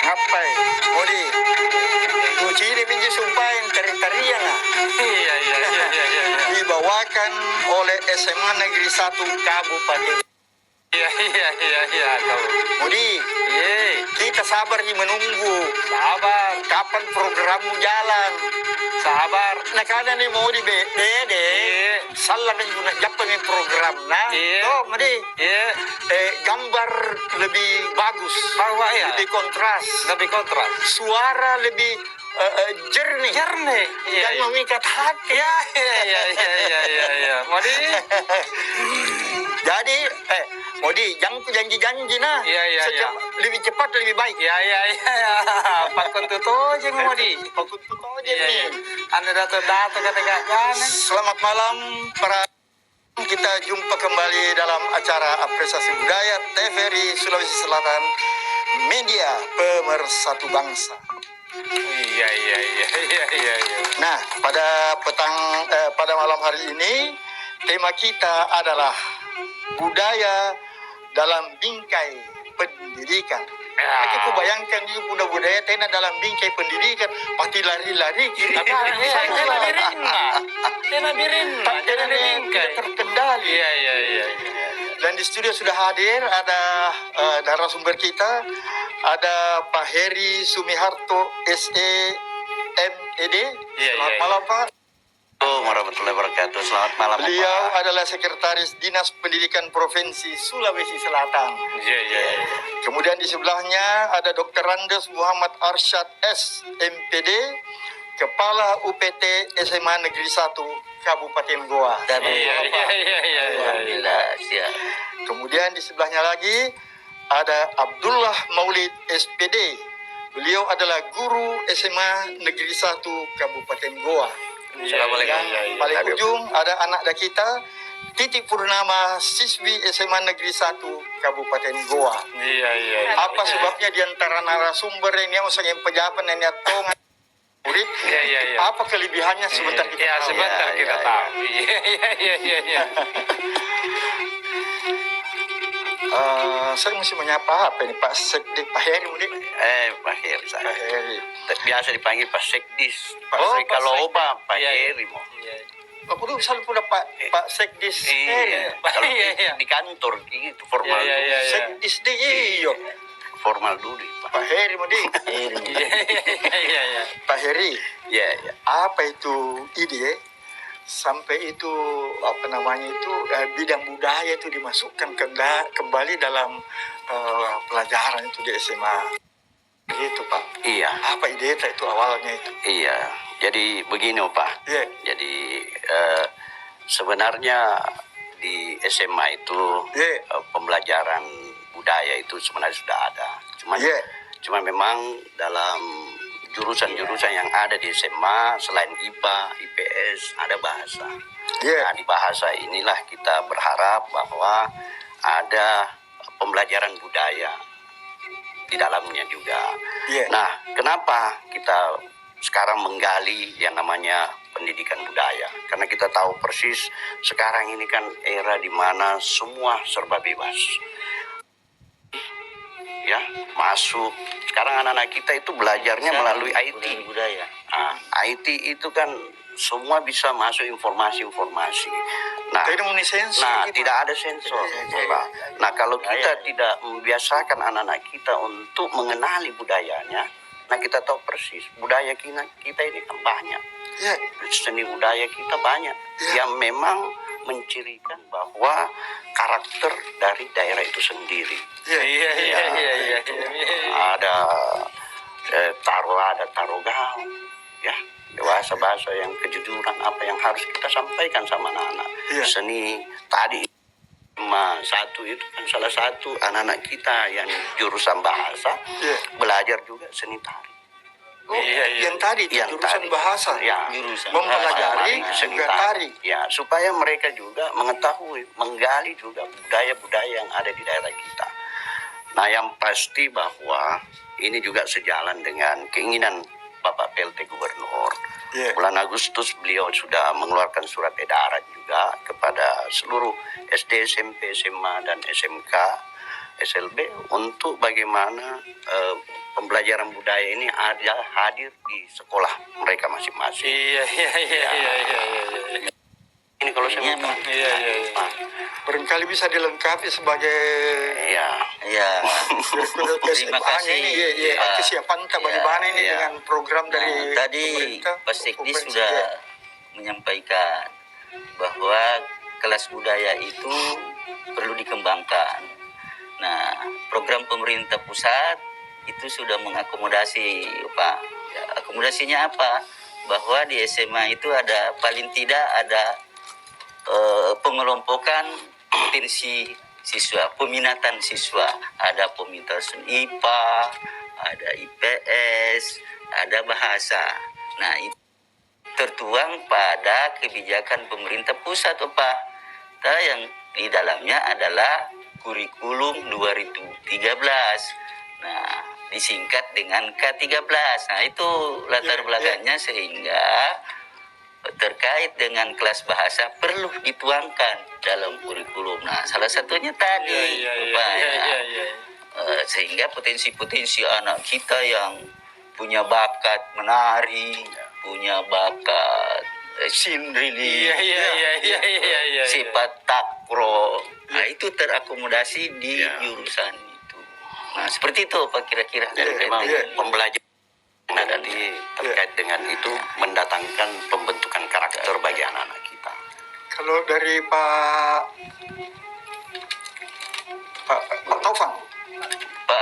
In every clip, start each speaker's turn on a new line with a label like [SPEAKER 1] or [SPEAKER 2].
[SPEAKER 1] Ngapai, Modi? Kunci ini pinji sumpahin tari-tarian lah.
[SPEAKER 2] Iya.
[SPEAKER 1] Dibawakan oleh SMA Negeri 1 Kabupaten.
[SPEAKER 2] Iya, tahu.
[SPEAKER 1] Modi, kita sabar nih menunggu.
[SPEAKER 2] Sabar,
[SPEAKER 1] Kapan programmu jalan?
[SPEAKER 2] sabar.
[SPEAKER 1] Nah kada nih Modi dede. Salah kan guna Jepang program nah.
[SPEAKER 2] Iya.
[SPEAKER 1] Oh, Modi.
[SPEAKER 2] Iya,
[SPEAKER 1] Gambar lebih bagus,
[SPEAKER 2] bahwa ya.
[SPEAKER 1] lebih kontras,
[SPEAKER 2] Lebih kontras.
[SPEAKER 1] suara lebih jernih,
[SPEAKER 2] Jernih.
[SPEAKER 1] dan memikat hati.
[SPEAKER 2] Iya. Modi.
[SPEAKER 1] Jadi, Modi, jangan janji-janji nah.
[SPEAKER 2] Iya.
[SPEAKER 1] Lebih cepat lebih baik.
[SPEAKER 2] Iya. Pak Kuntuto aja Modi.
[SPEAKER 1] Pakut aja
[SPEAKER 2] Iya.
[SPEAKER 1] nih.
[SPEAKER 2] Anda data kata jangan.
[SPEAKER 1] Selamat malam para. Kita jumpa kembali dalam acara apresiasi budaya TVRI Sulawesi Selatan, media pemersatu bangsa.
[SPEAKER 2] Iya.
[SPEAKER 1] Nah, pada malam hari ini tema kita adalah budaya dalam bingkai pendidikan. Nanti ku bayangkan juga budaya tena dalam bingkai pendidikan, pasti lari-lari kiri kanan.
[SPEAKER 2] Tena birinna.
[SPEAKER 1] Jadi tidak terkendali.
[SPEAKER 2] Iya.
[SPEAKER 1] Dan di studio sudah hadir ada narasumber kita, ada Pak Heri Sumiharto SE MED. Selamat malam Pak.
[SPEAKER 3] Assalamualaikum warahmatullahi wabarakatuh. Selamat malam.
[SPEAKER 1] Beliau adalah Sekretaris Dinas Pendidikan Provinsi Sulawesi Selatan.
[SPEAKER 2] Iya.
[SPEAKER 1] Kemudian di sebelahnya ada Dr. Randes Muhammad Arsyad S MPD, Kepala UPT SMA Negeri 1 Kabupaten Goa.
[SPEAKER 2] Iya.
[SPEAKER 3] Alhamdulillah. Siap.
[SPEAKER 1] Kemudian di sebelahnya lagi ada Abdullah Maulid SPD. Beliau adalah guru SMA Negeri 1 Kabupaten Goa.
[SPEAKER 3] Assalamualaikum.
[SPEAKER 1] Yang paling ujung ada anak kita Titik Purnama, siswi SMA Negeri 1 Kabupaten Goa.
[SPEAKER 2] Iya.
[SPEAKER 1] Apa sebabnya di antara narasumber ini yang usah yang pejabat ini tongan murid?
[SPEAKER 2] Iya.
[SPEAKER 1] Apa kelebihannya sebentar kita tahu.
[SPEAKER 2] Sebentar kita tahu. Iya.
[SPEAKER 1] Saya mesti menyapa apa ini Pak Sekdik Pak Heri mungkin?
[SPEAKER 3] Pak Heri.
[SPEAKER 1] Pak Heri.
[SPEAKER 3] Biasa dipanggil Pak Sekdis.
[SPEAKER 1] Oh,
[SPEAKER 3] Pak Kaloba, Pak
[SPEAKER 2] Iya.
[SPEAKER 3] Heri mo.
[SPEAKER 1] Aku dulu selalu punya Pak Sekdis Heri.
[SPEAKER 3] Iya. Kalau
[SPEAKER 2] Iya.
[SPEAKER 3] di kantor gitu formal.
[SPEAKER 2] Iya.
[SPEAKER 1] Sekdis deh iyo.
[SPEAKER 3] Formal dulu, Pak.
[SPEAKER 1] Pak Heri mungkin.
[SPEAKER 2] Iya.
[SPEAKER 1] Pak Heri,
[SPEAKER 3] Iya.
[SPEAKER 1] apa itu ide sampai itu apa namanya itu bidang budaya itu dimasukkan kembali dalam pelajaran itu di SMA. Gitu Pak.
[SPEAKER 3] Iya.
[SPEAKER 1] Apa ide itu awalnya itu?
[SPEAKER 3] Iya. Jadi begini Pak.
[SPEAKER 1] Iya.
[SPEAKER 3] Jadi sebenarnya di SMA itu pembelajaran budaya itu sebenarnya sudah ada. Cuma memang dalam jurusan-jurusan yang ada di SMA selain IPA, IPS ada bahasa. Nah, di bahasa inilah kita berharap bahwa ada pembelajaran budaya di dalamnya juga. Nah, kenapa kita sekarang menggali yang namanya pendidikan budaya? Karena kita tahu persis sekarang ini kan era di mana semua serba bebas. Ya, masuk. Sekarang anak-anak kita itu belajarnya melalui IT.
[SPEAKER 2] Budaya.
[SPEAKER 3] Nah, IT itu kan semua bisa masuk informasi-informasi. Nah, tidak ada sensor. Nah, kalau kita tidak membiasakan anak-anak kita untuk mengenali budayanya, nah kita tahu persis budaya kita ini kan banyak. Seni budaya kita banyak yang memang mencirikan bahwa karakter dari daerah itu sendiri. Ada tarogal, ya, bahasa-bahasa yang kejujuran apa yang harus kita sampaikan sama anak-anak. Seni tadi satu itu kan salah satu anak-anak kita yang jurusan bahasa belajar juga seni tari.
[SPEAKER 1] Yang tadi itu jurusan bahasa, mempelajari seni tari.
[SPEAKER 3] Ya, supaya mereka juga mengetahui, menggali juga budaya-budaya yang ada di daerah kita. Nah, yang pasti bahwa ini juga sejalan dengan keinginan Bapak PLT Gubernur. Bulan Agustus beliau sudah mengeluarkan surat edaran juga kepada seluruh SD, SMP, SMA, dan SMK, SLB untuk bagaimana pembelajaran budaya ini ada hadir di sekolah mereka masing-masing. Ini kalau saya mau
[SPEAKER 1] barangkali bisa dilengkapi sebagai
[SPEAKER 2] SMA ini
[SPEAKER 1] kesiapan Bani ini dengan program dari
[SPEAKER 2] tadi Pak Sekdi sudah menyampaikan bahwa kelas budaya itu perlu dikembangkan. Nah, program pemerintah pusat itu sudah mengakomodasi Pak. Akomodasinya apa? Bahwa di SMA itu ada paling tidak ada pengelompokan potensi siswa, peminatan siswa. Ada peminatan IPA, ada IPS, ada bahasa. Nah, itu tertuang pada kebijakan pemerintah pusat, Pak. Yang di dalamnya adalah kurikulum 2013. Nah, disingkat dengan K13. Nah, itu latar belakangnya sehingga terkait dengan kelas bahasa perlu dituangkan dalam kurikulum. Nah, salah satunya tadi, sehingga potensi-potensi anak kita yang punya bakat menari, punya bakat sinrili, sifat takro, nah itu terakomodasi di jurusan itu. Nah, seperti itu Pak kira-kira.
[SPEAKER 3] Memang pembelajaran tadi terkait dengan itu mendatangkan pembentukan karakter bagi anak-anak kita.
[SPEAKER 1] Kalau dari Pak Taufan,
[SPEAKER 2] Pak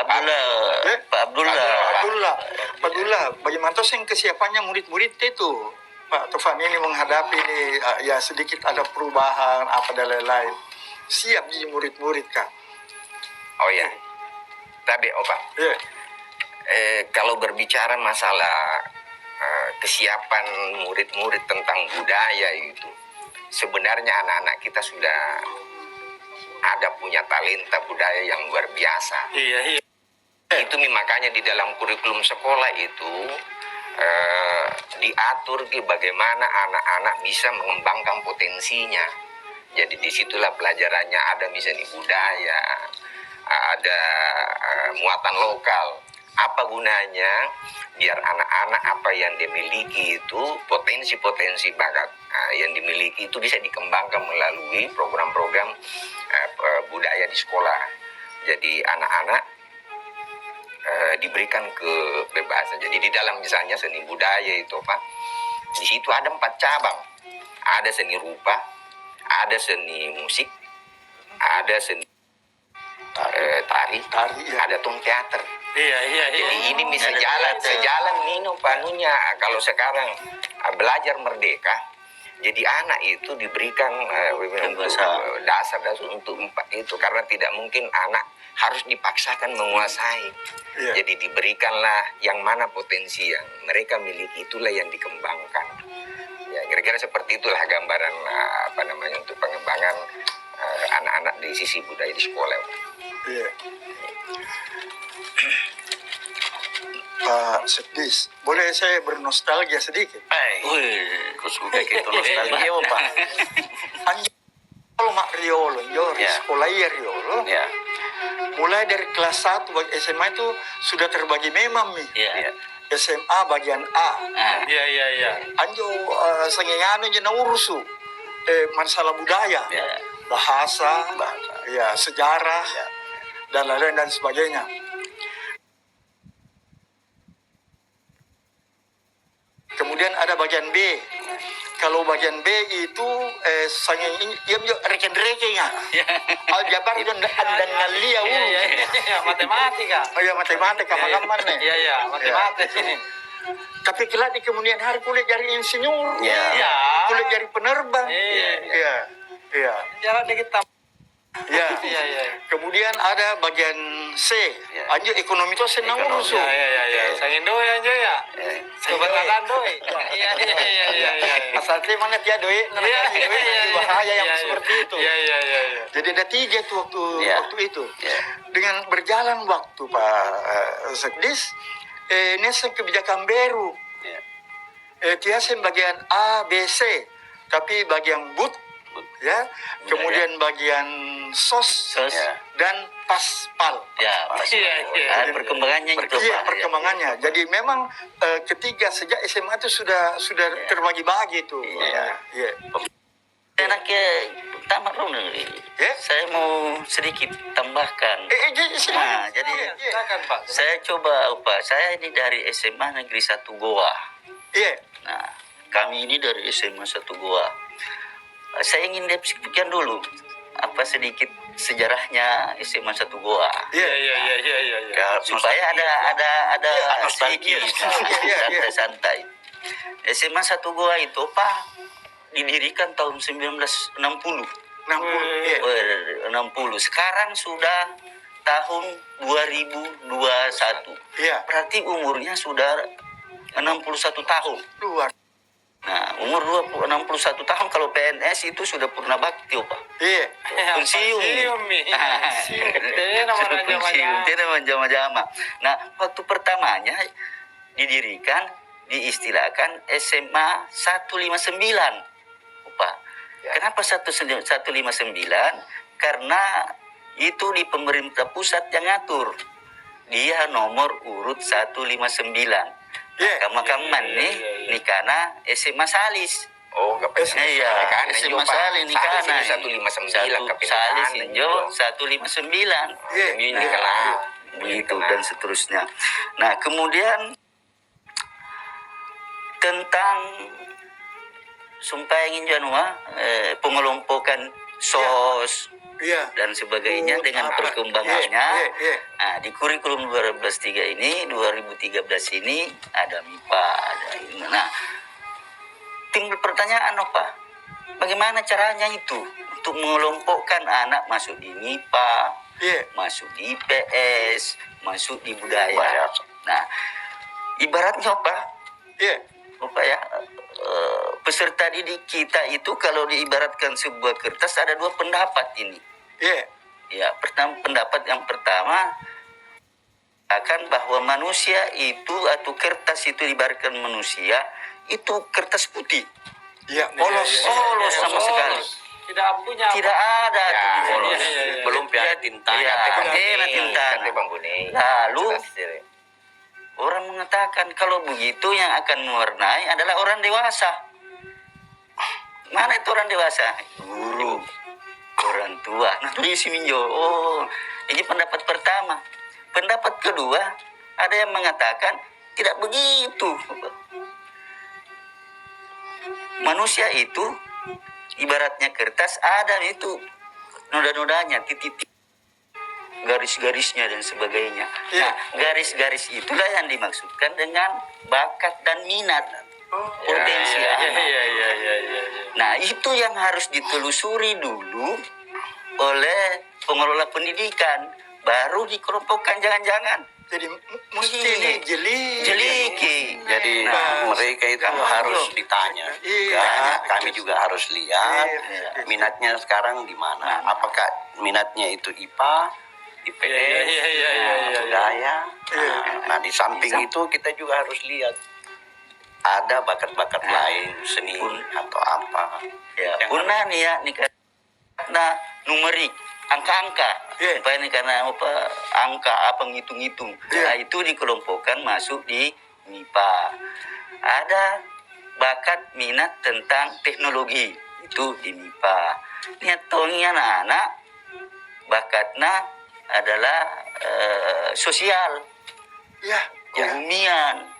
[SPEAKER 1] Abdullah, bagaimana yang kesiapannya murid-murid itu, Pak Taufan ini menghadapi ini ya sedikit ada perubahan apa dan lain-lain. Siap di murid-murid kan?
[SPEAKER 4] Oh ya, tapi Pak. Kalau berbicara masalah kesiapan murid-murid tentang budaya itu, sebenarnya anak-anak kita sudah ada punya talenta budaya yang luar biasa. Itu makanya di dalam kurikulum sekolah itu diatur bagaimana anak-anak bisa mengembangkan potensinya. Jadi disitulah pelajarannya ada misalnya budaya, ada muatan lokal. Apa gunanya biar anak-anak apa yang dimiliki itu potensi-potensi bakat yang dimiliki itu bisa dikembangkan melalui program-program budaya di sekolah. Jadi anak-anak diberikan kebebasan. Jadi di dalam misalnya seni budaya itu Pak, di situ ada 4 cabang. ada seni rupa, ada seni musik, ada seni tari, ada tong teater. Jadi ini bisa sejalan Nino panunya. Kalau sekarang belajar merdeka, jadi anak itu diberikan dasar untuk itu, karena tidak mungkin anak harus dipaksakan menguasai. Jadi diberikanlah yang mana potensi yang mereka miliki, itulah yang dikembangkan. Ya, kira-kira seperti itulah gambaran untuk pengembangan anak-anak di sisi budaya di sekolah.
[SPEAKER 1] Pak Sekdis, boleh saya bernostalgia sedikit?
[SPEAKER 3] Kusuka gitu nostalgia Pak.
[SPEAKER 1] Kalau Mak Riolo, sekolah Riolo, mulai dari kelas 1 bagi SMA itu sudah terbagi memang nih. SMA bagian A. Anjo sengengano jena urusu masalah budaya, bahasa, sejarah, dan lain-lain dan sebagainya. Kemudian ada bagian B. Kalau bagian B itu reken-rekennya. Aljabar dan ngalia.
[SPEAKER 5] Matematika.
[SPEAKER 1] Matematika makaman nih.
[SPEAKER 5] Matematika.
[SPEAKER 1] Tapi kelak di kemudian hari kuliah jadi insinyur. Kuliah jadi penerbang.
[SPEAKER 5] Jalan dikit
[SPEAKER 1] Kemudian ada bagian C. Anjo ekonomi itu senang urus.
[SPEAKER 5] Sangin doi anjo ya. Sobat makan doi.
[SPEAKER 1] Asal mana dia doi, bahaya yang seperti itu. Jadi ada 3 tuh waktu itu. Dengan berjalan waktu Pak Sekdis, ini kebijakan baru. Tiasen bagian A, B, C, tapi bagian BUT, kemudian bagian SOS, dan PASPAL.
[SPEAKER 2] Ada perkembangannya itu.
[SPEAKER 1] Perkembangannya. Jadi memang ketiga sejak SMA itu sudah terbagi-bagi itu.
[SPEAKER 2] Enaknya tamat saya mau sedikit tambahkan. Jadi
[SPEAKER 5] silakan Pak.
[SPEAKER 2] saya coba saya ini dari SMA Negeri 1 Goa. Nah, kami ini dari SMA 1 Goa. Saya ingin deskripsikan dulu sedikit sejarahnya SMA 1 Goa. Supaya ada sedikit santai-santai. SMA 1 Goa itu didirikan tahun 1960. 60. Sekarang sudah tahun 2021. Berarti umurnya sudah 61 tahun.
[SPEAKER 1] Luar.
[SPEAKER 2] Nah, umur 61 tahun kalau PNS itu sudah purna bakti, Pak. Pensiun. Pensiun, jama-jama. Nah, waktu pertamanya didirikan, diistilahkan SMA 159. Pak. Kenapa 159? Karena itu di pemerintah pusat yang ngatur. Dia nomor urut 159. Makaman nih karena SMA Salis.
[SPEAKER 4] SMA
[SPEAKER 2] Salis nih karena
[SPEAKER 4] 159
[SPEAKER 2] Salis Injo 159.
[SPEAKER 4] Ini kalah
[SPEAKER 2] begitu dan seterusnya. Nah, kemudian tentang sumpah ingin janua pengelompokan SOS dan sebagainya dengan perkembangannya. Nah, di kurikulum 2013 ini ada MIPA, ada ini. Nah, timbul pertanyaan bagaimana caranya itu untuk mengelompokkan anak masuk di MIPA, masuk di IPS, masuk di budaya. Nah, ibaratnya peserta didik kita itu kalau diibaratkan sebuah kertas ada 2 pendapat ini. Pendapat yang pertama akan bahwa manusia itu atau kertas itu diibaratkan manusia itu kertas putih. Polos sama sekali. Tidak ada polos.
[SPEAKER 3] Belum ada tintanya.
[SPEAKER 2] Lalu orang mengatakan kalau begitu yang akan mewarnai adalah orang dewasa. Mana itu orang dewasa? Guru, orang tua. Nah, isi minjo. Ini pendapat pertama. Pendapat kedua, ada yang mengatakan tidak begitu. Manusia itu ibaratnya kertas ada itu noda-nodanya, titik-titik, garis-garisnya dan sebagainya. Nah, garis-garis itulah yang dimaksudkan dengan bakat dan minat, potensi anak. Nah, itu yang harus ditelusuri dulu oleh pengelola pendidikan, baru dikelompokkan. Jangan-jangan
[SPEAKER 1] Jadi mesti ini
[SPEAKER 2] jeliki.
[SPEAKER 3] Jadi mereka itu harus ditanya. Kami juga harus lihat minatnya sekarang di mana. Apakah minatnya itu IPA, IPS, budaya. Nah, di samping itu kita juga harus lihat ada bakat-bakat lain, seni atau apa.
[SPEAKER 2] Pernah nih ya, karena numerik, angka-angka. Supaya ini karena apa, angka apa ngitung-ngitung. Nah, itu dikelompokkan masuk di MIPA. Ada bakat minat tentang teknologi, itu di MIPA. Nyatongnya anak-anak bakatnya adalah sosial, kebumian,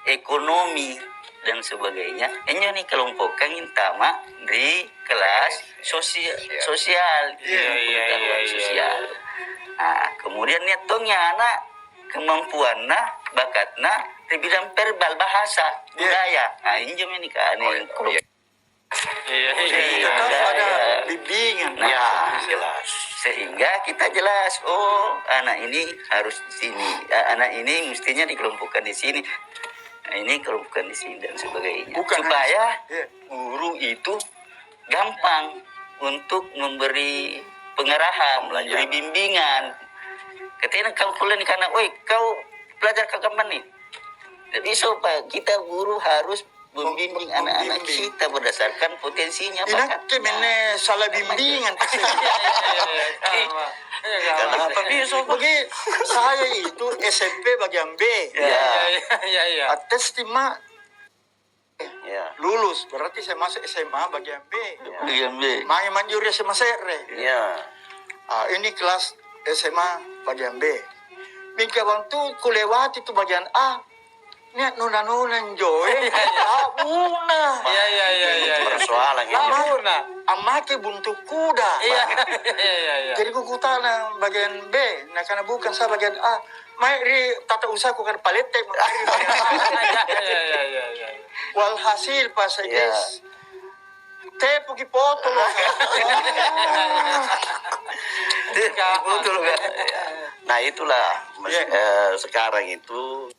[SPEAKER 2] ekonomi dan sebagainya. Ini nih kelompokkan intama di kelas sosial, sosial. Nah, kemudian nyatongnya anak kemampuannya, bakatnya di bidang verbal, bahasa, budaya. Nah, ini cuma nih kan.
[SPEAKER 1] ada bimbingan.
[SPEAKER 3] Jelas.
[SPEAKER 2] Sehingga kita jelas, oh anak ini harus di sini, anak ini mestinya dikelompokkan di sini, nah, ini kelompokkan di sini dan sebagainya. Supaya guru itu gampang untuk memberi pengarahan, memberi bimbingan. Ketika kau kuliah karena, kau belajar kagaman nih. Jadi supaya kita guru harus membimbing anak-anak kita berdasarkan potensinya.
[SPEAKER 1] Ini mana salah bimbingan.
[SPEAKER 3] Kenapa?
[SPEAKER 1] Bagi saya itu SMP bagian B. Atas timah lulus, berarti saya masuk SMA bagian B. Main manjur SMA Serre. Ini kelas SMA bagian B. Bingkawan tuh kulewati itu bagian A. Ini nuna enjoy. Una.
[SPEAKER 3] Persoalan itu.
[SPEAKER 1] Amake buntu kuda. Jadi kukutana bagian B. Nah, karena bukan saya bagian A. Mari tata usaha ku kan palete. Walhasil pas guys. Tepu ki foto loh.
[SPEAKER 3] Nah, itulah sekarang itu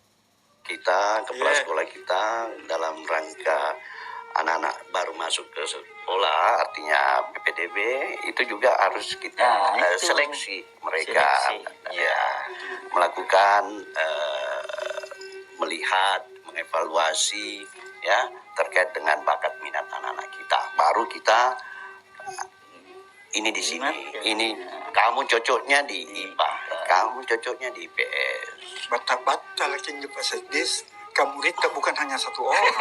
[SPEAKER 3] kita, kepala sekolah kita dalam rangka anak-anak baru masuk ke sekolah, artinya PPDB, itu juga harus kita seleksi mereka. Melakukan melihat, mengevaluasi terkait dengan bakat minat anak-anak kita. Baru kita ini di sini, ini kamu cocoknya di IPA, kamu cocoknya di IPS.
[SPEAKER 1] Bata-bata lagi juga sedis. Kamu bukan hanya satu orang.